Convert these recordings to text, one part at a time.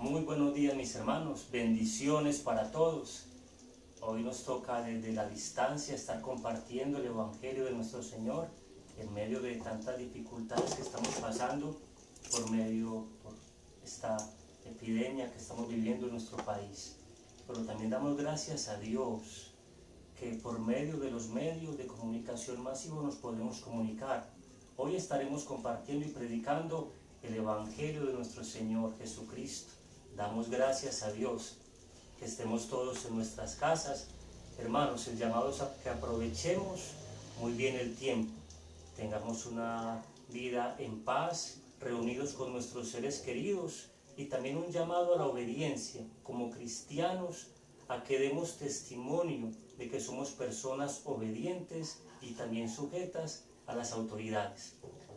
Muy buenos días mis hermanos, bendiciones para todos. Hoy nos toca desde la distancia estar compartiendo el Evangelio de nuestro Señor en medio de tantas dificultades que estamos pasando por esta epidemia que estamos viviendo en nuestro país. Pero también damos gracias a Dios que por medio de los medios de comunicación masivos nos podemos comunicar. Hoy estaremos compartiendo y predicando el Evangelio de nuestro Señor Jesucristo. Damos gracias a Dios que estemos todos en nuestras casas. Hermanos, el llamado es a que aprovechemos muy bien el tiempo, tengamos una vida en paz, reunidos con nuestros seres queridos, y también un llamado a la obediencia como cristianos, a que demos testimonio de que somos personas obedientes y también sujetas a las autoridades.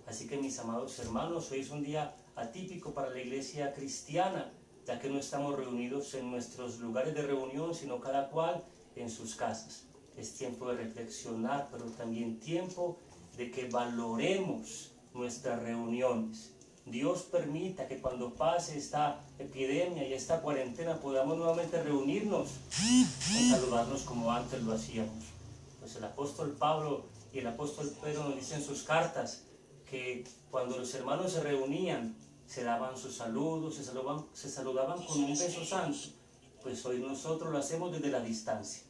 Así que mis amados hermanos, hoy es un día atípico para la iglesia cristiana, ya que no estamos reunidos en nuestros lugares de reunión, sino cada cual en sus casas. Es tiempo de reflexionar, pero también tiempo de que valoremos nuestras reuniones. Dios permita que cuando pase esta epidemia y esta cuarentena podamos nuevamente reunirnos y saludarnos como antes lo hacíamos. Pues el apóstol Pablo y el apóstol Pedro nos dicen en sus cartas que cuando los hermanos se reunían, se daban sus saludos, se saludaban con un beso santo. Pues hoy nosotros lo hacemos desde la distancia.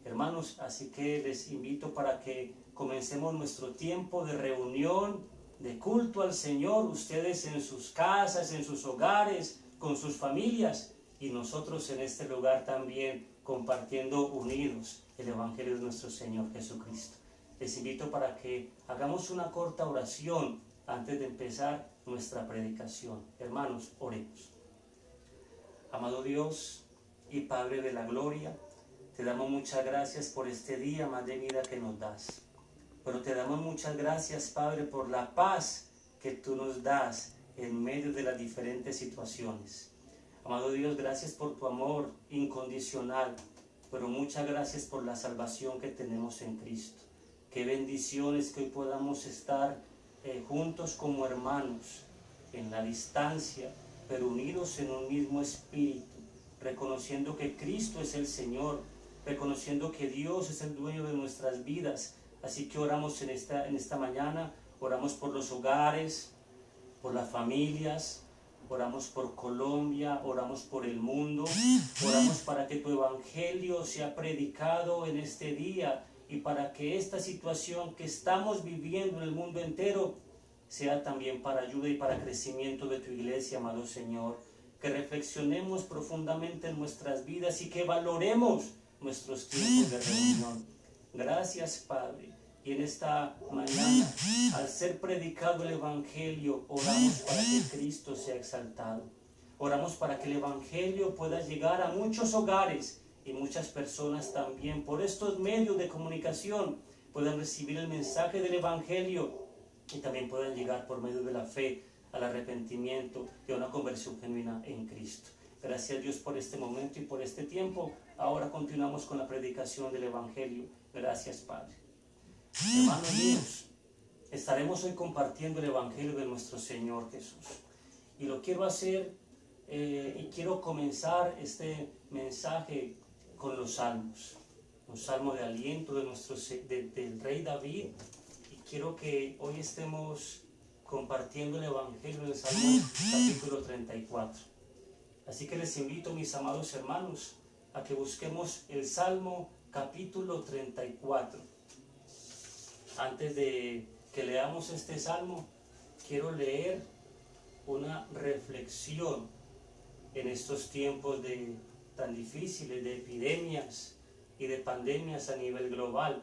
Hermanos, así que les invito para que comencemos nuestro tiempo de reunión, de culto al Señor, ustedes en sus casas, en sus hogares, con sus familias, y nosotros en este lugar también compartiendo unidos el Evangelio de nuestro Señor Jesucristo. Les invito para que hagamos una corta oración antes de empezar nuestra predicación. Hermanos, oremos. Amado Dios y Padre de la gloria, te damos muchas gracias por este día más de vida que nos das. Pero te damos muchas gracias, Padre, por la paz que tú nos das en medio de las diferentes situaciones. Amado Dios, gracias por tu amor incondicional, pero muchas gracias por la salvación que tenemos en Cristo. Qué bendiciones que hoy podamos estar juntos como hermanos, en la distancia, pero unidos en un mismo espíritu, reconociendo que Cristo es el Señor, reconociendo que Dios es el dueño de nuestras vidas. Así que oramos en esta mañana, oramos por los hogares, por las familias, oramos por Colombia, oramos por el mundo, oramos para que tu evangelio sea predicado en este día y para que esta situación que estamos viviendo en el mundo entero sea también para ayuda y para crecimiento de tu iglesia, amado Señor. Que reflexionemos profundamente en nuestras vidas y que valoremos nuestros tiempos de reunión. Gracias, Padre. Y en esta mañana, al ser predicado el Evangelio, oramos para que Cristo sea exaltado. Oramos para que el Evangelio pueda llegar a muchos hogares y muchas personas también por estos medios de comunicación puedan recibir el mensaje del Evangelio y también puedan llegar por medio de la fe al arrepentimiento y a una conversión genuina en Cristo. Gracias a Dios por este momento y por este tiempo. Ahora continuamos con la predicación del Evangelio. Gracias, Padre. Hermanos míos, estaremos hoy compartiendo el Evangelio de nuestro Señor Jesús. Y lo quiero hacer y quiero comenzar este mensaje con los salmos. Un salmo de aliento del rey David. Y quiero que hoy estemos compartiendo el Evangelio del Salmo capítulo 34. Así que les invito, mis amados hermanos, a que busquemos el Salmo capítulo 34. Antes de que leamos este salmo, quiero leer una reflexión en estos tiempos tan difíciles de epidemias y de pandemias a nivel global.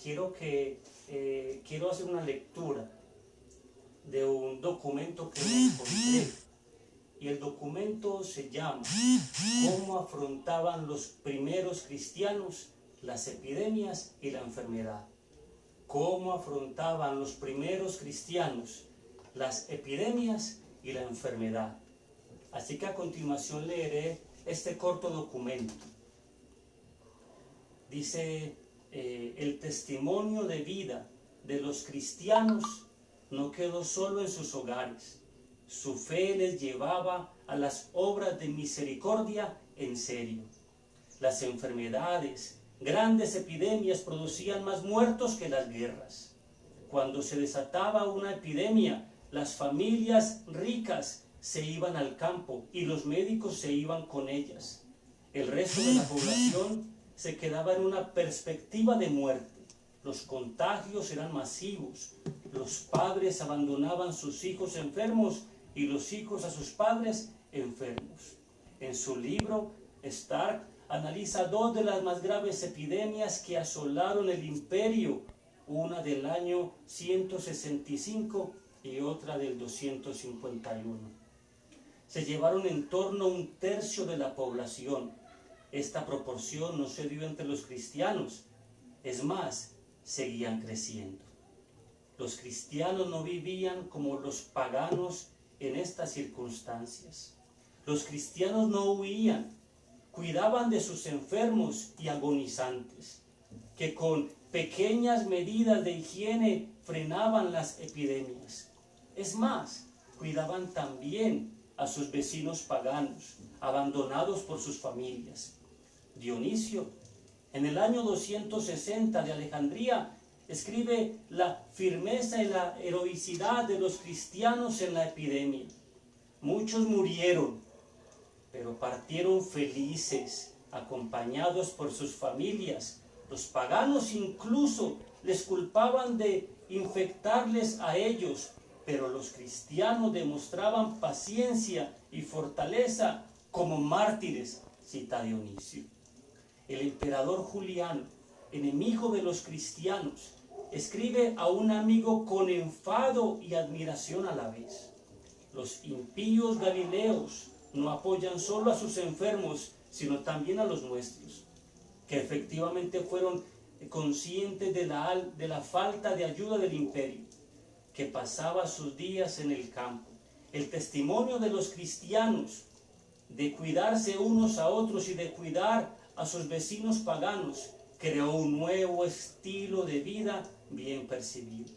Quiero hacer una lectura de un documento que me encontré, y el documento se llama ¿Cómo afrontaban los primeros cristianos las epidemias y la enfermedad? ¿Cómo afrontaban los primeros cristianos las epidemias y la enfermedad? Así que a continuación leeré este corto documento. Dice, el testimonio de vida de los cristianos no quedó solo en sus hogares, Su fe les llevaba a las obras de misericordia en serio. Las enfermedades, grandes epidemias producían más muertos que las guerras. Cuando se desataba una epidemia, las familias ricas se iban al campo y los médicos se iban con ellas. El resto de la población se quedaba en una perspectiva de muerte. Los contagios eran masivos. Los padres abandonaban sus hijos enfermos y los hijos a sus padres enfermos. En su libro, Stark analiza dos de las más graves epidemias que asolaron el imperio, una del año 165 y otra del 251. Se llevaron en torno a 1/3 de la población. Esta proporción no se dio entre los cristianos, es más, seguían creciendo. Los cristianos no vivían como los paganos en estas circunstancias. Los cristianos no huían, cuidaban de sus enfermos y agonizantes, que con pequeñas medidas de higiene frenaban las epidemias. Es más, cuidaban también a sus vecinos paganos, abandonados por sus familias. Dionisio, en el año 260 de Alejandría, escribe la firmeza y la heroicidad de los cristianos en la epidemia. Muchos murieron, pero partieron felices, acompañados por sus familias. Los paganos incluso les culpaban de infectarles a ellos, pero los cristianos demostraban paciencia y fortaleza como mártires, cita Dionisio. El emperador Juliano, enemigo de los cristianos, escribe a un amigo con enfado y admiración a la vez: los impíos galileos no apoyan solo a sus enfermos, sino también a los nuestros, que efectivamente fueron conscientes de la falta de ayuda del imperio, que pasaba sus días en el campo. El testimonio de los cristianos de cuidarse unos a otros y de cuidar a sus vecinos paganos creó un nuevo estilo de vida bien percibido.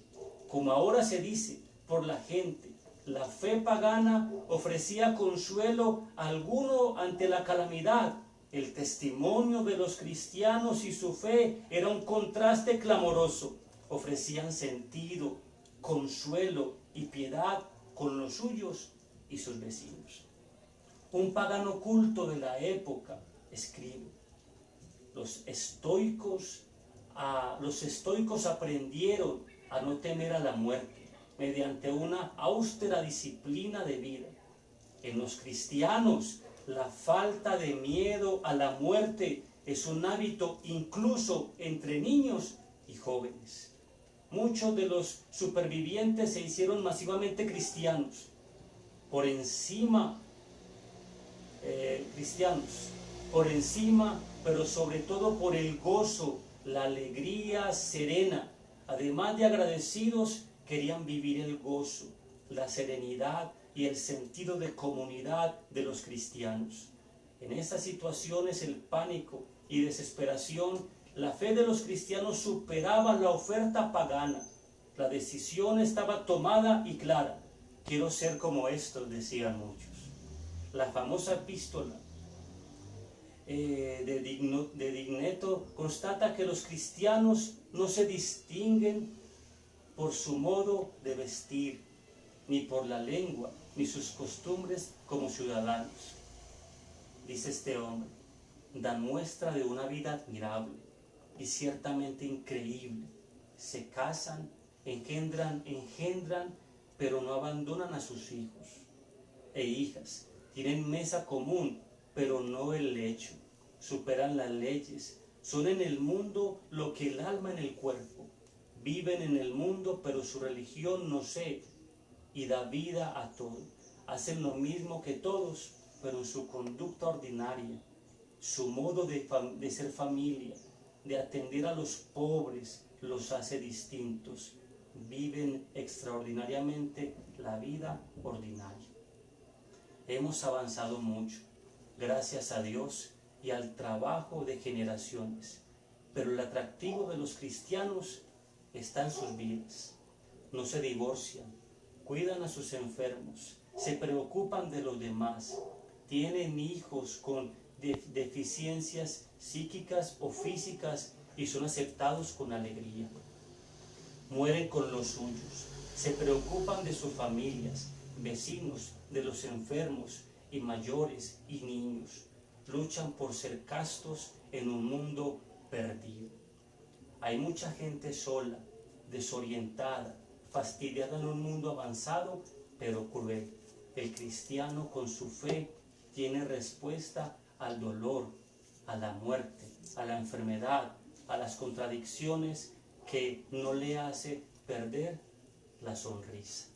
Como ahora se dice por la gente, la fe pagana ofrecía consuelo alguno ante la calamidad. El testimonio de los cristianos y su fe era un contraste clamoroso. Ofrecían sentido, consuelo y piedad con los suyos y sus vecinos. Un pagano culto de la época escribe: los estoicos aprendieron a no temer a la muerte mediante una austera disciplina de vida. En los cristianos, la falta de miedo a la muerte es un hábito incluso entre niños y jóvenes. Muchos de los supervivientes se hicieron masivamente cristianos, por encima, pero sobre todo por el gozo, la alegría serena. Además de agradecidos, querían vivir el gozo, la serenidad y el sentido de comunidad de los cristianos. En estas situaciones, el pánico y desesperación, la fe de los cristianos superaba la oferta pagana. La decisión estaba tomada y clara: quiero ser como estos, decían muchos. La famosa epístola de Digneto constata que los cristianos no se distinguen por su modo de vestir, ni por la lengua, ni sus costumbres como ciudadanos. Dice este hombre: dan muestra de una vida admirable y ciertamente increíble. Se casan, engendran, pero no abandonan a sus hijos e hijas. Tienen mesa común, pero no el lecho. Superan las leyes. Son en el mundo lo que el alma en el cuerpo. Viven en el mundo, pero su religión no cede y da vida a todo. Hacen lo mismo que todos, pero en su conducta ordinaria. Su modo de ser familia, de atender a los pobres, los hace distintos. Viven extraordinariamente la vida ordinaria. Hemos avanzado mucho, gracias a Dios y al trabajo de generaciones, pero el atractivo de los cristianos está en sus vidas. No se divorcian, cuidan a sus enfermos, se preocupan de los demás, tienen hijos con deficiencias psíquicas o físicas y son aceptados con alegría. Mueren con los suyos, se preocupan de sus familias, vecinos, de los enfermos y mayores y niños. Luchan por ser castos en un mundo perdido. Hay mucha gente sola, desorientada, fastidiada en un mundo avanzado, pero cruel. El cristiano con su fe tiene respuesta al dolor, a la muerte, a la enfermedad, a las contradicciones que no le hace perder la sonrisa.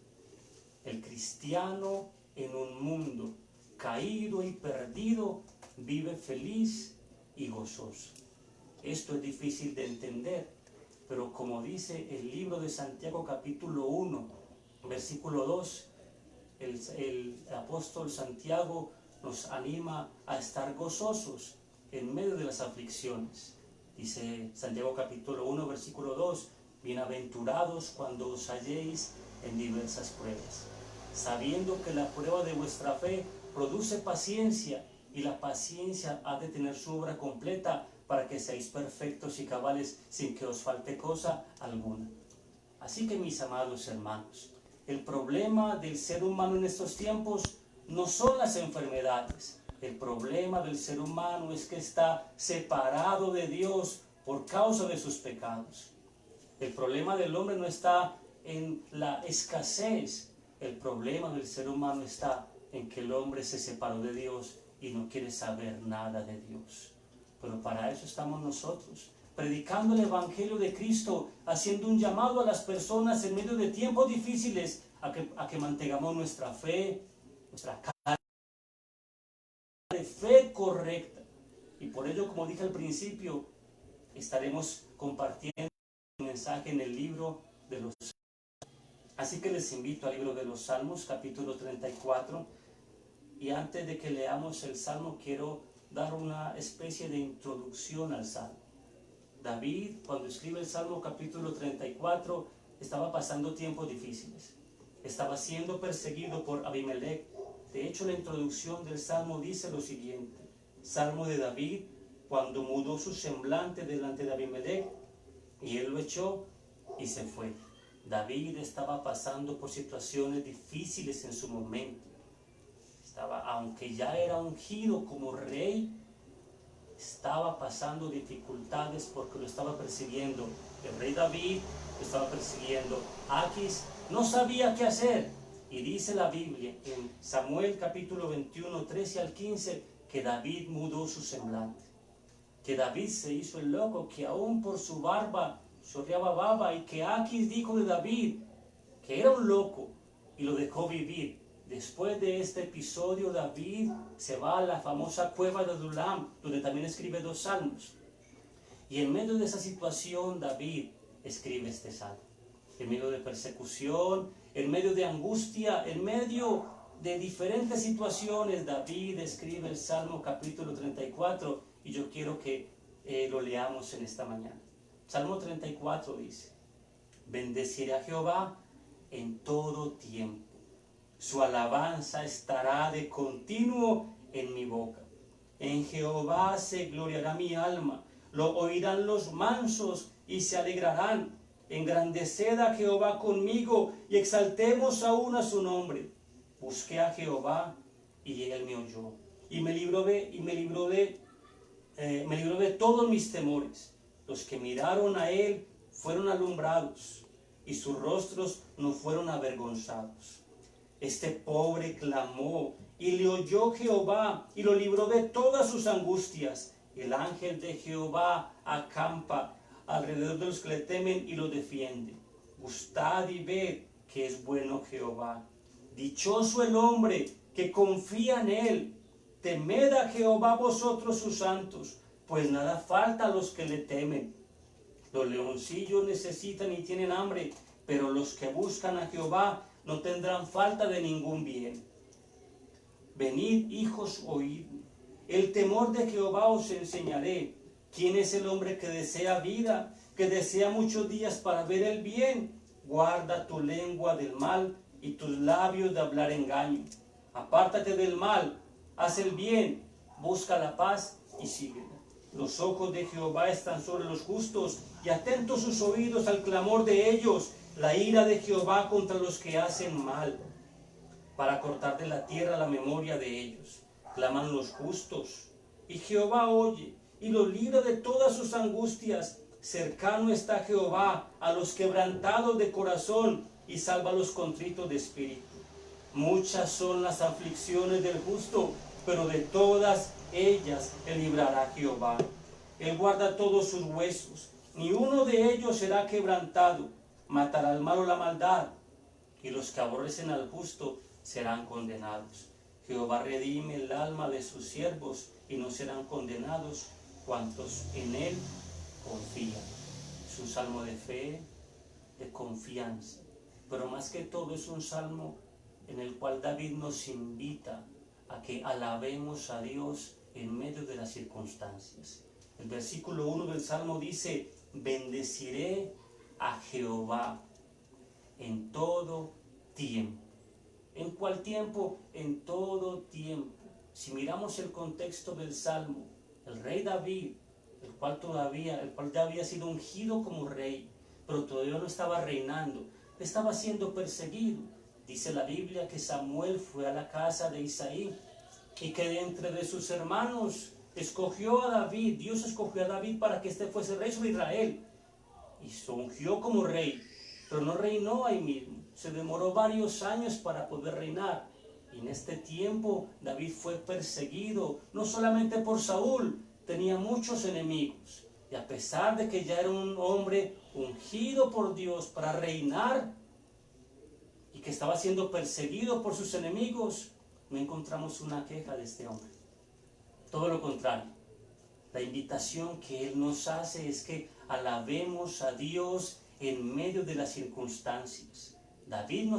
El cristiano en un mundo caído y perdido vive feliz y gozoso. Esto es difícil de entender, pero como dice el libro de Santiago capítulo 1, versículo 2, el apóstol Santiago nos anima a estar gozosos en medio de las aflicciones. Dice Santiago capítulo 1, versículo 2, bienaventurados cuando os halléis en diversas pruebas, sabiendo que la prueba de vuestra fe produce paciencia, y la paciencia ha de tener su obra completa para que seáis perfectos y cabales sin que os falte cosa alguna. Así que, mis amados hermanos, el problema del ser humano en estos tiempos no son las enfermedades. El problema del ser humano es que está separado de Dios por causa de sus pecados. El problema del hombre no está en la escasez. El problema del ser humano está en que el hombre se separó de Dios y no quiere saber nada de Dios. Pero para eso estamos nosotros, predicando el Evangelio de Cristo, haciendo un llamado a las personas en medio de tiempos difíciles a que mantengamos nuestra fe, nuestra cara de fe correcta. Y por ello, como dije al principio, estaremos compartiendo un mensaje en el libro de los Salmos. Así que les invito al libro de los Salmos, capítulo 34. Y antes de que leamos el Salmo, quiero dar una especie de introducción al Salmo. David, cuando escribe el Salmo capítulo 34, estaba pasando tiempos difíciles. Estaba siendo perseguido por Abimelech. De hecho, la introducción del Salmo dice lo siguiente: Salmo de David, cuando mudó su semblante delante de Abimelech, y él lo echó y se fue. David estaba pasando por situaciones difíciles en su momento. Aunque ya era ungido como rey, estaba pasando dificultades porque lo estaba persiguiendo el rey David, lo estaba persiguiendo Aquis, no sabía qué hacer. Y dice la Biblia en Samuel capítulo 21, 13 al 15, que David mudó su semblante, que David se hizo el loco, que aún por su barba chorreaba baba, y que Aquis dijo de David que era un loco y lo dejó vivir. Después de este episodio, David se va a la famosa cueva de Adulam, donde también escribe 2 salmos. Y en medio de esa situación, David escribe este salmo. En medio de persecución, en medio de angustia, en medio de diferentes situaciones, David escribe el Salmo capítulo 34, y yo quiero que lo leamos en esta mañana. Salmo 34 dice: bendeciré a Jehová en todo tiempo. Su alabanza estará de continuo en mi boca. En Jehová se gloriará mi alma. Lo oirán los mansos y se alegrarán. Engrandeced a Jehová conmigo y exaltemos aún a su nombre. Busqué a Jehová y él me oyó y me libró de todos mis temores. Los que miraron a él fueron alumbrados y sus rostros no fueron avergonzados. Este pobre clamó y le oyó Jehová y lo libró de todas sus angustias. El ángel de Jehová acampa alrededor de los que le temen y los defiende. Gustad y ved que es bueno Jehová. Dichoso el hombre que confía en él. Temed a Jehová vosotros sus santos, pues nada falta a los que le temen. Los leoncillos necesitan y tienen hambre, pero los que buscan a Jehová no tendrán falta de ningún bien. Venid, hijos, oídme. El temor de Jehová os enseñaré. ¿Quién es el hombre que desea vida, que desea muchos días para ver el bien? Guarda tu lengua del mal y tus labios de hablar engaño. Apártate del mal, haz el bien, busca la paz y síguela. Los ojos de Jehová están sobre los justos y atentos sus oídos al clamor de ellos. La ira de Jehová contra los que hacen mal, para cortar de la tierra la memoria de ellos. Claman los justos, y Jehová oye, y los libra de todas sus angustias. Cercano está Jehová a los quebrantados de corazón, y salva a los contritos de espíritu. Muchas son las aflicciones del justo, pero de todas ellas él librará Jehová. Él guarda todos sus huesos, ni uno de ellos será quebrantado. Matará al malo la maldad, y los que aborrecen al justo serán condenados. Jehová redime el alma de sus siervos, y no serán condenados cuantos en él confían. Es un salmo de fe, de confianza, pero más que todo es un salmo en el cual David nos invita a que alabemos a Dios en medio de las circunstancias. El versículo 1 del salmo dice: bendeciré a Jehová en todo tiempo. ¿En cuál tiempo? En todo tiempo. Si miramos el contexto del salmo, el rey David, el cual ya había sido ungido como rey, pero todavía no estaba reinando, estaba siendo perseguido. Dice la Biblia que Samuel fue a la casa de Isaí y que de entre de sus hermanos escogió a David. Dios escogió a David para que éste fuese rey sobre Israel, y se ungió como rey, pero no reinó ahí mismo. Se demoró varios años para poder reinar, y en este tiempo David fue perseguido, no solamente por Saúl, tenía muchos enemigos, y a pesar de que ya era un hombre ungido por Dios para reinar, y que estaba siendo perseguido por sus enemigos, no encontramos una queja de este hombre. Todo lo contrario, la invitación que él nos hace es que alabemos a Dios en medio de las circunstancias. David nos